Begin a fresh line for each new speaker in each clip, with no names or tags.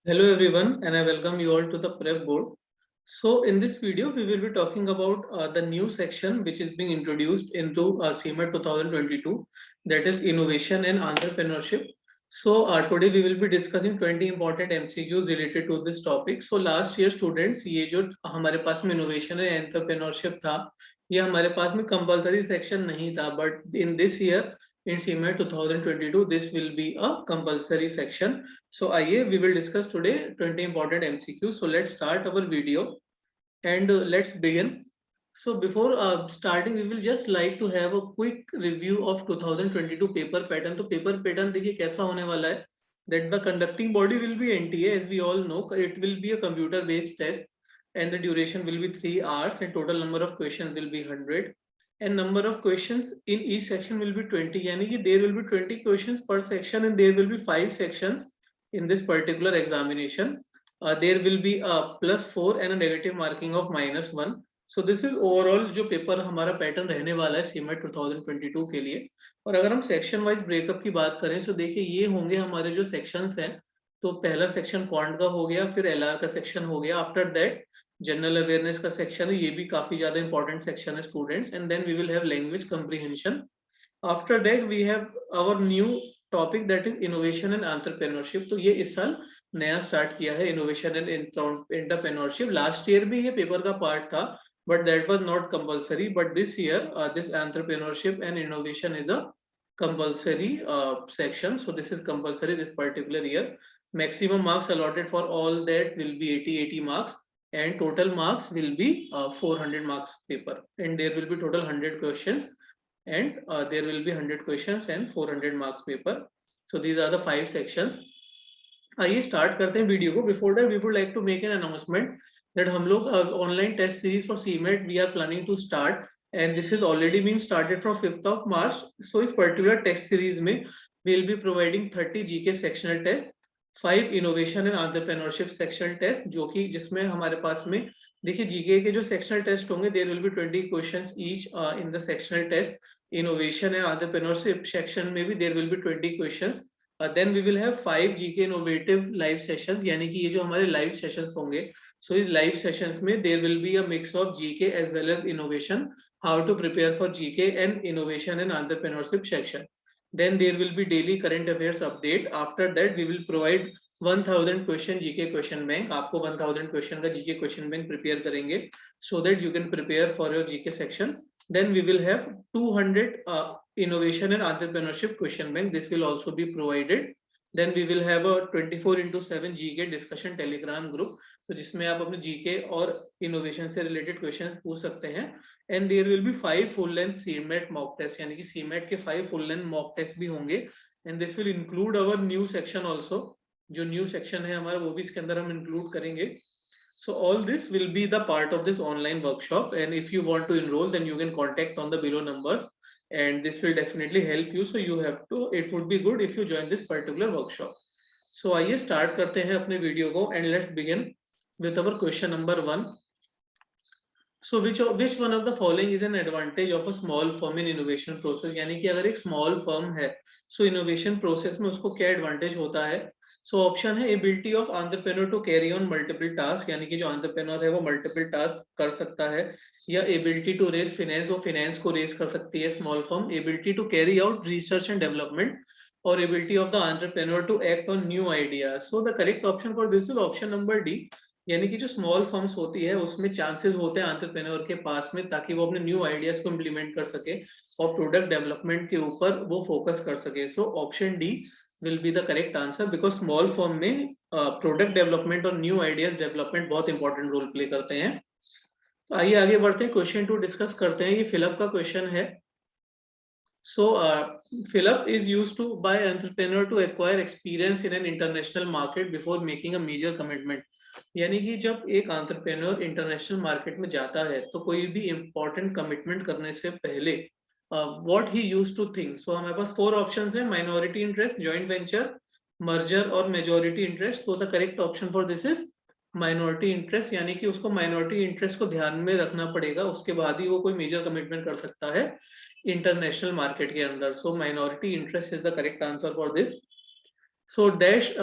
Hello everyone, and I welcome you all to the Prep Board. So in this video, we will be talking about the new section which is being introduced into CMET 2022, that is innovation and entrepreneurship. So today we will be discussing 20 important MCQs related to this topic. So last year students, ये जो हमारे पास में innovation and entrepreneurship था, ये हमारे पास में compulsory section नहीं था, but in this year in CMET 2022, this will be a compulsory section. So आइए we will discuss today 20 important MCQs. So let's start our video and let's begin. So before starting, we will just like to have a quick review of 2022 paper pattern. तो paper pattern देखिए कैसा होने वाला है. That the conducting body will be NTA, as we all know. It will be a computer based test and the duration will be 3 hours and total number of questions will be 100 and number of questions in each section will be 20. यानी कि there will be 20 questions per section and there will be 5 sections in this particular examination. There will be a +4 and a negative marking of -1. So this is overall जो paper हमारा pattern रहने वाला है cement 2022 के लिए. और अगर हम सेक्शन वाइज ब्रेकअप की बात करें तो देखिए ये होंगे हमारे जो सेक्शंस हैं. तो पहला सेक्शन क्वांट का हो गया, फिर एलआर का सेक्शन हो गया. आफ्टर दैट जनरल अवेयरनेस का सेक्शन है, ये भी काफी ज्यादा इंपॉर्टेंट सेक्शन है students. And then we will have language comprehension. After that we have our new topic that is innovation and entrepreneurship. तो ये इस साल नया स्टार्ट किया है innovation and entrepreneurship. Last year भी ये पेपर का पार्ट था, but that was not compulsory. But this year this entrepreneurship and innovation is a compulsory section. So this is compulsory this particular year. Maximum marks allotted for all that will be 80 marks and total marks will be 400 marks paper, and there will be total 100 questions and there will be 100 questions and 400 marks paper. So these are the 5 sections. आइए start करते हैं video को. Before that we would like to make an announcement that हम लोग online test series for CMAT we are planning to start and this is already been started from 5th of March. सो इस particular test series में we will be providing 30 GK sectional test, 5 innovation and entrepreneurship sectional test, जो कि जिसमें हमारे पास में देखिए जीके के जो सेक्शनल टेस्ट होंगे there will be 20 questions each in the sectional test. Innovation and entrepreneurship section में भी there will be 20 questions. Then we will have 5 GK innovative live sessions, यानी कि ये जो हमारे लाइव सेशंस होंगे. So in live sessions में there will be a mix of GK as well as innovation. How to prepare for GK and innovation and entrepreneurship section. Then there will be daily current affairs update. After that we will provide 1000 question GK question bank. आपको 1000 question का GK question bank prepare करेंगे so that you can prepare for your GK section. Then we will have 200 innovation and entrepreneurship question bank. This will also be provided. Then we will have a 24/7 GK discussion telegram group. तो जिसमें आप अपने GK और innovation से related questions पूछ सकते हैं. And there will be 5 full length CMAT mock test, यानी कि सीमेट के 5 फुल लेंथ मॉक टेस्ट भी होंगे. And this will include our new section also. जो न्यू सेक्शन है हमारा वो भी इसके अंदर हम इंक्लूड करेंगे. So all this will be the part of this online workshop, and if you want to enroll then you can contact on the below numbers and this will definitely help you. So you have to, it would be good if you join this particular workshop. So आइए start करते हैं अपने video को and let's begin with our question number 1. So which one of the following is an advantage of a small firm in innovation process? यानी कि अगर एक small firm है so innovation process में उसको क्या advantage होता है? So ऑप्शन है ability of entrepreneur to carry on multiple task, यानी कि जो एंटरप्रेन्योर है वो मल्टीपल टास्क कर सकता है. या एबिलिटी टू रेज फाइनेंस, वो फाइनेंस को रेज कर सकती है small firm. Ability to carry out research and development और ability of the entrepreneur to act on new ideas. So the correct option for this is option number D. यानी कि जो small firms होती है उसमें चांसेस होते हैं entrepreneur के पास में, ताकि वो अपने न्यू आइडियाज को इम्प्लीमेंट कर सके और प्रोडक्ट डेवलपमेंट के ऊपर वो फोकस कर सके. So option D will be the correct answer because small firm में प्रोडक्ट डेवलपमेंट और न्यू आइडियाज डेवलपमेंट बहुत इंपॉर्टेंट रोल प्ले करते हैं. आइए आगे बढ़ते हैं, क्वेश्चन 2 डिस्कस करते हैं. ये फिलअप का क्वेश्चन है. So fill up is used to by entrepreneur to acquire experience in an international market before making a major commitment. यानी कि जब एक एंटरप्रेन्योर इंटरनेशनल मार्केट में जाता है तो कोई भी इंपॉर्टेंट कमिटमेंट करने से पहले what he used to think. So हमारे पास 4 options है: minority interest, joint venture, merger और majority interest. So the correct option for this is minority interest. यानी कि उसको minority interest को ध्यान में रखना पड़ेगा, उसके बाद ही वो कोई major commitment कर सकता है इंटरनेशनल मार्केट के अंदर. So minority interest is the correct answer for this. So dash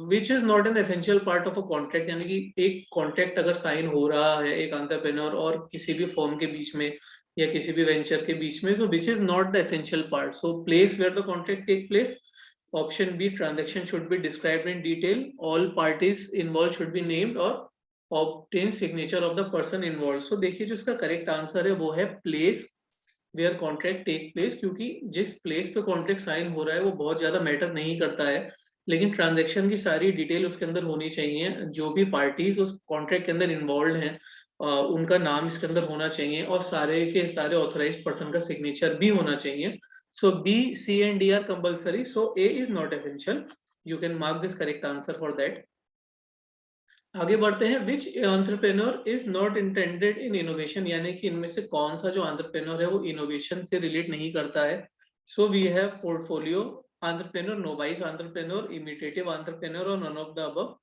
which is not an essential part of a contract, यानी कि एक कॉन्ट्रैक्ट अगर साइन हो रहा है एक एंटरप्रेन्योर और किसी भी फर्म के बीच में या किसी भी वेंचर के बीच में, तो which is not the essential part, so place where the contract take place. Option B, transaction should be described in detail, all parties involve should be named, और obtain signature of the person involve. So देखिए जो इसका correct answer है वो है place where contract take place, क्योंकि जिस place पे कॉन्ट्रैक्ट साइन हो रहा है वो बहुत ज्यादा मैटर नहीं करता है, लेकिन ट्रांजैक्शन की सारी डिटेल उसके अंदर होनी चाहिए. जो भी पार्टीज उस कॉन्ट्रैक्ट के अंदर इन्वॉल्व हैं उनका नाम इसके अंदर होना चाहिए, और सारे के सारे ऑथराइज्ड पर्सन का सिग्नेचर भी होना चाहिए. So B, C and D are compulsory, so A is not essential. You can mark this correct answer for that. आगे बढ़ते हैं. Which entrepreneur is not intended in innovation, यानी कि इनमें से कौन सा जो एंटरप्रेन्योर है वो इनोवेशन से रिलेट नहीं करता है. So we have portfolio entrepreneur, novice entrepreneur, imitative entrepreneur, और none of the above.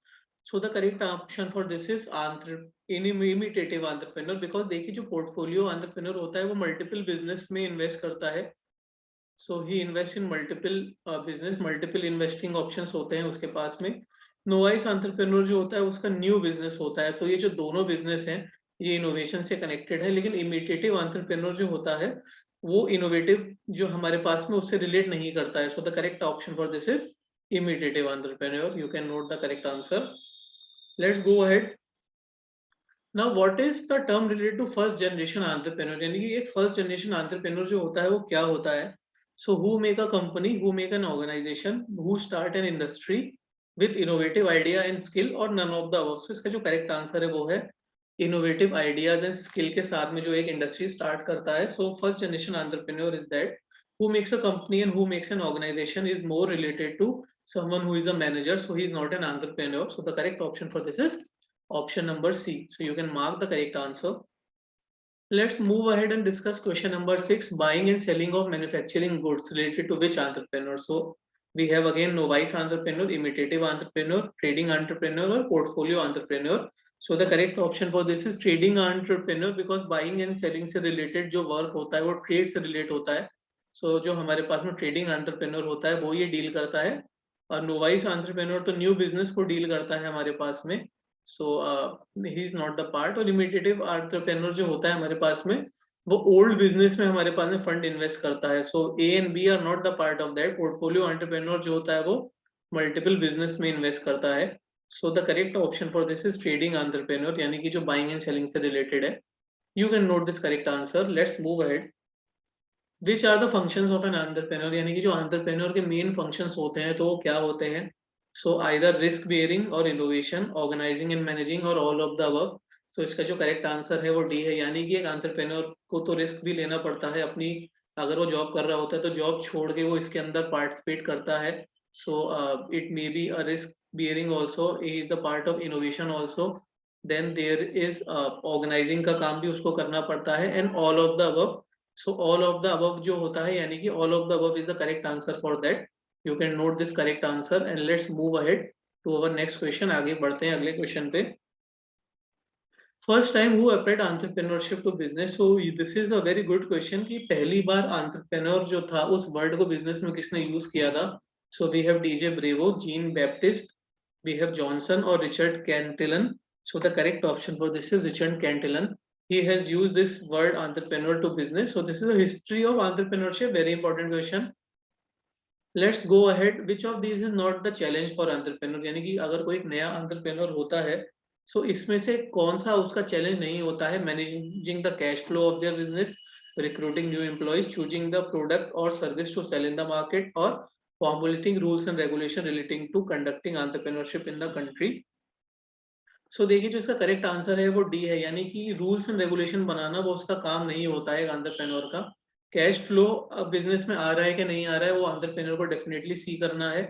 So the correct option for this is imitative entrepreneur, because देखिए जो पोर्टफोलियो एंटरप्रेन्योर होता है वो मल्टीपल बिजनेस में इन्वेस्ट करता है. So he invest in multiple business, multiple investing options होते हैं उसके पास में. नोवाइस एंटरप्रेन्योर जो होता है उसका न्यू बिजनेस होता है. तो ये जो दोनों बिजनेस हैं ये इनोवेशन से कनेक्टेड है, लेकिन इमिटेटिव एंटरप्रेन्योर जो होता है वो इनोवेटिव जो हमारे पास में उससे रिलेट नहीं करता है. So the correct option for this is imitative entrepreneur. You can note the correct answer. Let's go ahead. Now what is the term related to first generation entrepreneur, यानी कि एक फर्स्ट जनरेशन एंटरप्रेन्योर जो होता है वो क्या होता है. So who make a company, who make an organization, who start an industry with innovative idea and skill, और none of the above. So इसका जो करेक्ट आंसर है वो है इनोवेटिव आइडियाज एंड स्किल के साथ में जो एक इंडस्ट्री स्टार्ट करता है. So first generation entrepreneur is that who makes a company and who makes an organization is more related to someone who is a manager, so he is not an entrepreneur. So the correct option for this is option number C. So you can mark the correct answer. Let's move ahead and discuss question number 6, buying and selling of manufacturing goods related to which entrepreneur. So we have again novice entrepreneur, imitative entrepreneur, trading entrepreneur, or portfolio entrepreneur. So the correct option for this is trading entrepreneur, because buying and selling से related जो work होता है वो trade से relate होता है. So जो हमारे पास में trading entrepreneur होता है वो ये deal करता है, और novice entrepreneur तो new business को deal करता है हमारे पास में. So he is not the part. और इमिटेटिव एंटरप्रेन्योर जो होता है हमारे पास में वो ओल्ड बिजनेस में हमारे पास में फंड इन्वेस्ट करता है. So A and B are not the part of that. Portfolio entrepreneur जो होता है वो मल्टीपल बिजनेस में इन्वेस्ट करता है. So the correct option for this is trading entrepreneur, यानी कि जो बाइंग एंड सेलिंग से रिलेटेड है. You can note this correct answer. Let's move ahead. Which are the functions of an entrepreneur, यानी कि जो एंटरप्रेन्योर के मेन फंक्शंस होते हैं तो वो क्या होते हैं. सो आइदर रिस्क बेयरिंग और इनोवेशन, ऑर्गेनाइजिंग एंड मैनेजिंग, और ऑल ऑफ द अबव. तो इसका जो करेक्ट आंसर है वो डी है, यानी कि एक एंटरप्रेन्योर को तो रिस्क भी लेना पड़ता है अपनी. अगर वो जॉब कर रहा होता है तो जॉब छोड़ के वो इसके अंदर पार्टिसिपेट करता है. So it may be a risk bearing also, is the part of innovation also. Then there is organizing का काम भी उसको करना पड़ता है, and all of the above. So all of the above जो होता है, यानी कि all of the above is the correct answer for that. You can note this correct answer and let's move ahead to our next question. आगे बढ़ते हैं अगले question पे. First time who applied entrepreneurship to business. So this is a very good question कि पहली बार entrepreneur जो था उस वर्ड को बिजनेस में किसने यूज किया था. So we have DJ Bravo, Jean Baptist, we have Johnson और Richard Cantillon. So the correct option for this is Richard Cantillon. He has used this word entrepreneur to business. So this is a history of entrepreneurship. Very important question. Let's go ahead. Which of these is not the challenge for entrepreneur? यानी कि अगर कोई एक नया entrepreneur होता है, so इसमें से कौन सा उसका challenge नहीं होता है. Managing the cash flow of their business, recruiting new employees, choosing the product or service to sell in the market, or formulating rules and regulation relating to conducting entrepreneurship in the country. सो देखिए जो इसका correct answer है वो D है, यानी कि rules and regulation बनाना वो उसका काम नहीं होता है एंटरप्रेन्योर का. कैश फ्लो बिजनेस में आ रहा है कि नहीं आ रहा है वो एंटरप्रेन्योर को डेफिनेटली सी करना है.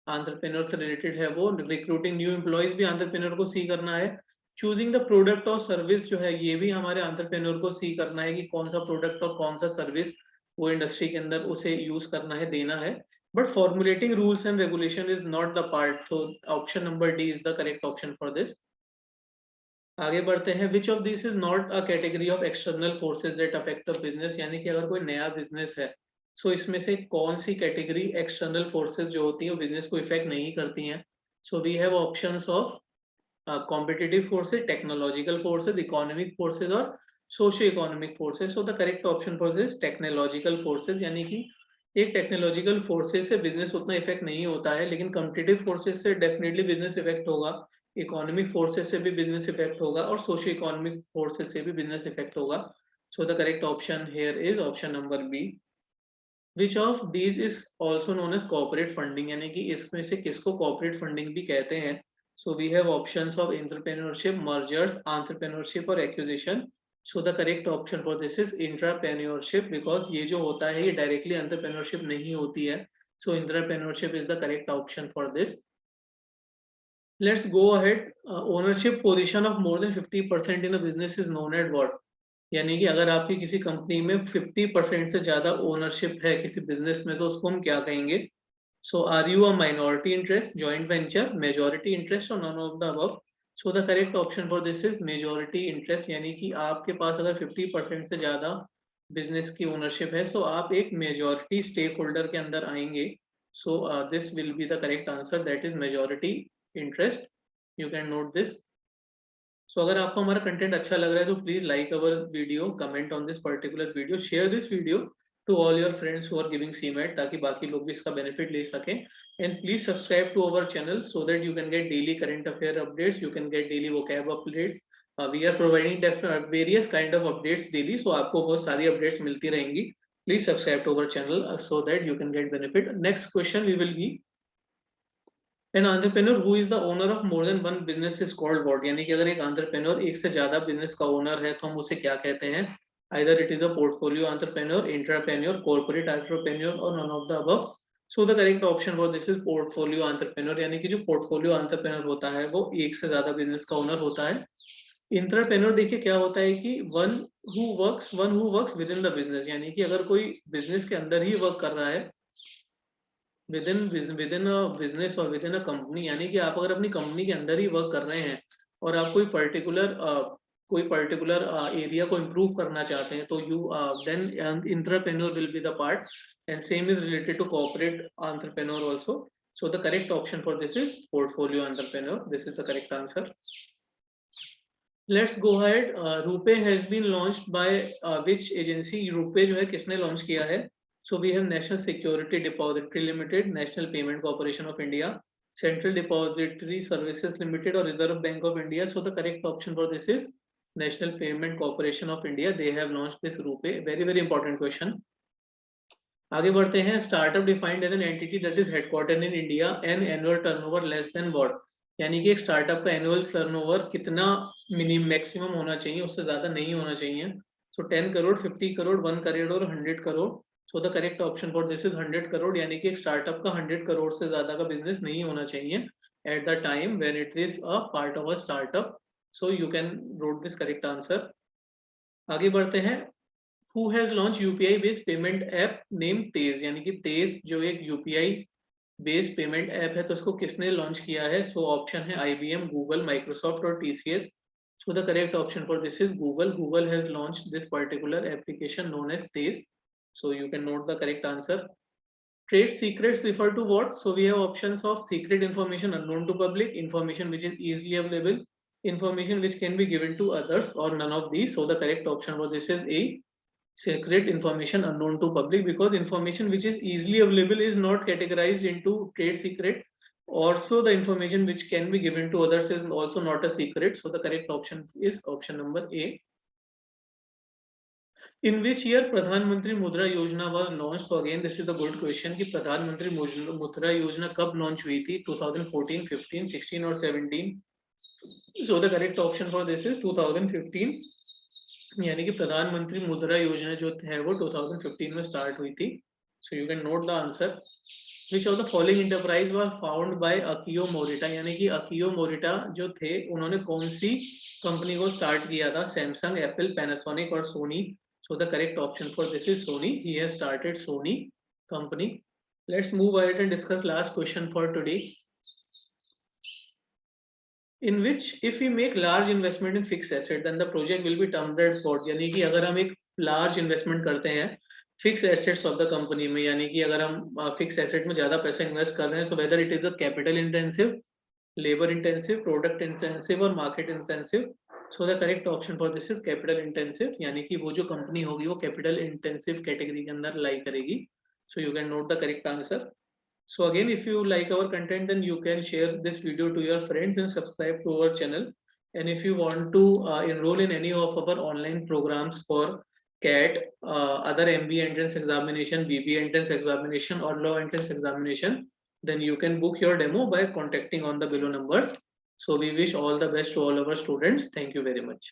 एंटरप्रेन्योर से रिलेटेड है वो. रिक्रूटिंग न्यू एम्प्लॉयज भी एंटरप्रेन्योर को सी करना है. चूजिंग द प्रोडक्ट और सर्विस जो है ये भी हमारे एंटरप्रेन्योर को सी करना है कि कौन सा प्रोडक्ट और कौन सा सर्विस वो इंडस्ट्री के अंदर उसे यूज करना है, देना है. But formulating rules and regulation is not the part. So option number D is the correct option for this. आगे बढ़ते हैं. Which of this is not a category of external forces that affect a business, यानी कि अगर कोई नया business है सो इसमें से कौन सी कैटेगरी एक्सटर्नल फोर्सेस जो होती है वो बिजनेस को इफेक्ट नहीं करती हैं? So we have options of competitive forces, technological forces, economic forces और socio economic forces. So the correct option for this technological forces, यानी कि एक टेक्नोलॉजिकल फोर्सेस से बिजनेस उतना इफेक्ट नहीं होता है, लेकिन कॉम्पिटिटिव फोर्सेस से डेफिनेटली बिजनेस इफेक्ट होगा, इकोनॉमिक फोर्सेस से भी बिजनेस इफेक्ट होगा और सोशियो इकोनॉमिक फोर्सेस से भी बिजनेस इफेक्ट होगा। So the correct option here is option number B. Which of these is also known as corporate funding, यानी कि इसमें से किसको कॉर्पोरेट फंडिंग भी कहते हैं? So we have options of entrepreneurship, mergers, entrepreneurship और acquisition. So the correct option for this is intrapreneurship, because ये जो होता है ये डायरेक्टली एंटरप्रेन्योरशिप नहीं होती है। So intrapreneurship is the correct option for this. Let's go ahead. Ownership position of more than 50% in a business is known as what? यानी कि अगर आपकी किसी कंपनी में 50% से ज्यादा ओनरशिप है किसी बिजनेस में, तो उसको हम क्या कहेंगे? So are you a minority interest, joint venture, majority interest और none of the above? So the correct option for this is majority interest, यानी कि आपके पास अगर 50% से ज्यादा बिजनेस की ओनरशिप है तो आप एक मेजॉरिटी स्टेक होल्डर के अंदर आएंगे। So this will be the correct answer, that is majority interest. You can note this. So अगर आपको हमारा कंटेंट अच्छा लग रहा है तो please like our video, comment on this particular video, share this video to all your friends who are giving CMAT, ताकि बाकी लोग भी इसका बेनिफिट ले सकें। And please subscribe to our channel so that you can get daily current affair updates, you can get daily vocab updates. We are providing various kind of updates daily, so आपको बहुत सारी updates मिलती रहेंगी। Please subscribe to our channel so that you can get benefit. Next question we will be, an entrepreneur who is the owner of more than one business is called what? यानी कि अगर एक entrepreneur एक से ज्यादा business का owner है तो हम उसे क्या कहते हैं? Either it is a portfolio entrepreneur, intrapreneur, corporate entrepreneur or none of the above. So the correct option for this is portfolio entrepreneur, यानी कि जो portfolio entrepreneur होता है वो एक से ज्यादा बिजनेस का ओनर होता है। इंट्राप्रेन्योर देखिए क्या होता है कि one who works with in the business, यानी कि अगर कोई बिजनेस के अंदर ही वर्क कर रहा है, विद इन अ बिजनेस और विद इन अ कंपनी, यानी कि आप अगर अपनी कंपनी के अंदर ही वर्क कर रहे हैं और आप कोई पर्टिकुलर एरिया को इम्प्रूव करना चाहते हैं, तो you then entrepreneur will be the part, and same is related to corporate entrepreneur also. So the correct option for this is portfolio entrepreneur, this is the correct answer. Let's go ahead. RuPay has been launched by which agency? RuPay जो है किसने launch किया है? So we have National Security Depository Limited, National Payment Corporation of India, Central Depository Services Limited or Reserve Bank of India. So the correct option for this is National Payment Corporation of India. They have launched this RuPay. Very very important question. आगे बढ़ते हैं। Startup defined as an entity that is headquartered in India and annual turnover less than what? यानी कि एक startup का annual turnover कितना minimum maximum होना चाहिए, उससे ज्यादा नहीं होना चाहिए। सो 10 करोड़, 50 करोड़, 1 करोड़ और 100 करोड़। सो the correct option for this is 100 crore, यानी कि एक स्टार्टअप का 100 करोड़ से ज्यादा का बिजनेस नहीं होना चाहिए at the time when it is a part of a startup. So you can note this correct answer. आगे बढ़ते हैं। Who has launched UPI based payment app named तेज? यानी कि तेज जो एक UPI बेस्ड पेमेंट ऐप है, तो इसको किसने लॉन्च किया है? सो ऑप्शन है IBM, गूगल, माइक्रोसॉफ्ट और TCS। So the correct option for this is Google. Google has launched this particular application known as Tez. So you can note the correct answer. Trade secrets refer to what? So we have options of secret information unknown to public, information which is easily available, information which can be given to others, or none of these. So the correct option for this is A, secret information unknown to public, because information which is easily available is not categorized into trade secret. Also the information which can be given to others is also not a secret. So the correct option is option number A. In which year Pradhan Mantri Mudra Yojana was launched? So again this is a good question कि Pradhan Mantri Mudra Yojana कब launch हुई थी? 2014, 15, 16 और 17? So the correct option for this is 2015, यानी कि प्रधानमंत्री मुद्रा योजना जो है वो 2015 में स्टार्ट हुई थी। सो you can note the answer. Which of the following enterprise was found by Akio Morita? यानी कि अकियो मोरिटा जो थे उन्होंने कौन सी कंपनी को स्टार्ट किया था? सैमसंग, एप्पल, पैनासोनिक और Sony. So the correct option for this is Sony. He has started Sony company. Let's move ahead and discuss last question for today. In which if we make large investment in fixed asset then the project will be termed as what? यानी कि अगर हम एक large investment करते हैं fix assets of the company में, यानी कि अगर हम फिक्स एसेट में ज्यादा पैसा इन्वेस्ट कर रहे हैं, तो whether it is a capital intensive, labor intensive, product intensive और market intensive. So the correct option for this is capital intensive, यानी कि वो जो कंपनी होगी वो capital intensive category के अंदर लाई करेगी. So you can note the correct answer. So again, if you like our content, then you can share this video to your friends and subscribe to our channel. And if you want to enroll in any of our online programs for CAT, other MBA entrance examination, BBA entrance examination, or law entrance examination, then you can book your demo by contacting on the below numbers. So we wish all the best to all our students. Thank you very much.